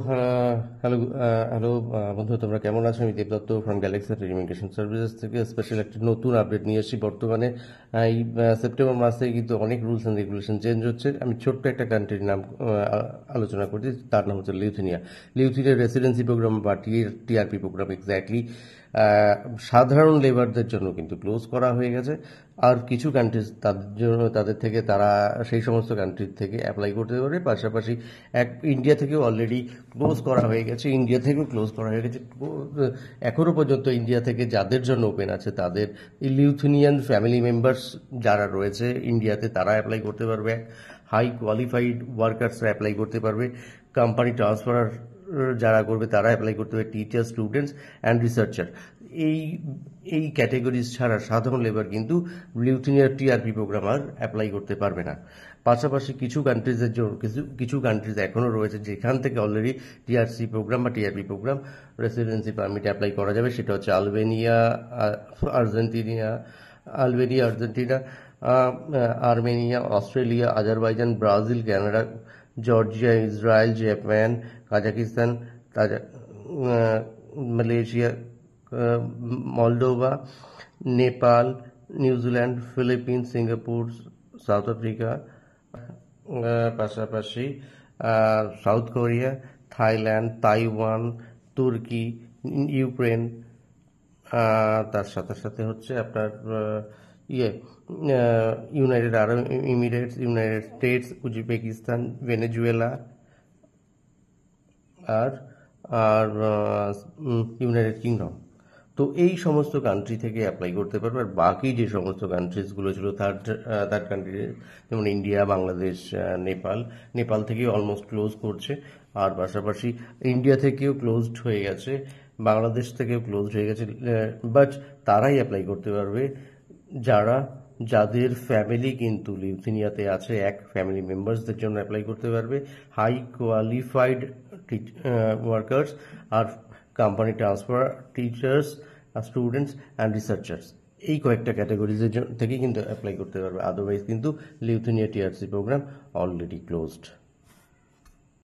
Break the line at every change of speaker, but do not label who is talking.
Hello hello বন্ধু, তোমরা কেমন আছো? আমি Debdutta from Galaxy telecommunication services থেকে স্পেশাল একটা নতুন আপডেট নিয়ে এসেছি। বর্তমানে এই সেপ্টেম্বর মাসে কিন্তু অনেক রুলস অ্যান্ড রেগুলেশন চেঞ্জ হচ্ছে। আমি ছোট্ট একটা কান্ট্রির নাম আলোচনা করছি, তার নাম হচ্ছে লিথুনিয়া। লিথুনিয়ার রেসিডেন্সি প্রোগ্রাম বা টিআরপি প্রোগ্রাম এক্স্যাক্টলি সাধারণ লেবারদের জন্য কিন্তু ক্লোজ করা হয়ে গেছে। আর কিছু কান্ট্রিজ তাদের জন্য তাদের থেকে তারা সেই সমস্ত কান্ট্রির থেকে অ্যাপ্লাই করতে পারে। পাশাপাশি ইন্ডিয়া থেকেও অলরেডি ক্লোজ করা হয়ে গেছে, ইন্ডিয়া থেকেও ক্লোজ করা হয়ে গেছে। এখনও পর্যন্ত ইন্ডিয়া থেকে যাদের জন্য ওপেন আছে তাদের লিথুনিয়ান ফ্যামিলি মেম্বার্স যারা রয়েছে ইন্ডিয়াতে তারা অ্যাপ্লাই করতে পারবে। হাই কোয়ালিফাইড ওয়ার্কার্সরা অ্যাপ্লাই করতে পারবে। কোম্পানি ট্রান্সফার যারা করবে তারা অ্যাপ্লাই করতে পারবে। টিচার, স্টুডেন্টস অ্যান্ড রিসার্চার, এই এই ক্যাটেগরিজ ছাড়া সাধারণ লেবার কিন্তু লিথুনিয়ার টিআরপি প্রোগ্রাম আর অ্যাপ্লাই করতে পারবে না। পাশাপাশি কিছু কান্ট্রিজের জন্য কিছু কান্ট্রিজ এখনও রয়েছে যেখান থেকে অলরেডি টিআরসি প্রোগ্রাম বা TRP programme residency permit apply করা যাবে। সেটা হচ্ছে Albania, Argentina, Armenia, Australia, Azerbaijan, Brazil, Canada, Georgia, Israel, Japan, Kazakhstan, Malaysia, Moldova, Nepal, New Zealand, Philippines, Singapore, south Africa, পাশাপাশি সাউথ কোরিয়া, থাইল্যান্ড, তাইওয়ান, তুর্কি, ইউক্রেন, তার সাথে সাথে হচ্ছে আপনার ইউনাইটেড আরব Emirates, United states, Uzbekistan, Venezuela, আর আর ইউনাইটেড কিংডম। তো এই সমস্ত কান্ট্রি থেকে অ্যাপ্লাই করতে পারবে। আর বাকি যে সমস্ত কান্ট্রিজগুলো ছিল থার্ড কান্ট্রি, যেমন ইন্ডিয়া, বাংলাদেশ, নেপাল থেকেও অলমোস্ট ক্লোজ করছে। আর পাশাপাশি ইন্ডিয়া থেকেও ক্লোজড হয়ে গেছে, বাংলাদেশ থেকেও ক্লোজড হয়ে গেছে। বাট তারাই অ্যাপ্লাই করতে পারবে যাদের ফ্যামিলি কিন্তু লিথুনিয়াতে আছে। এক ফ্যামিলি মেম্বার্সদের জন্য অ্যাপ্লাই করতে পারবে হাই কোয়ালিফাইড ওয়ার্কার্স আর company transfer, teachers, students and researchers. এই কয়েকটা ক্যাটাগরিজের থেকে কিন্তু অ্যাপ্লাই করতে পারবে। আদারওয়াইজ কিন্তু Lithuania TRC program already closed.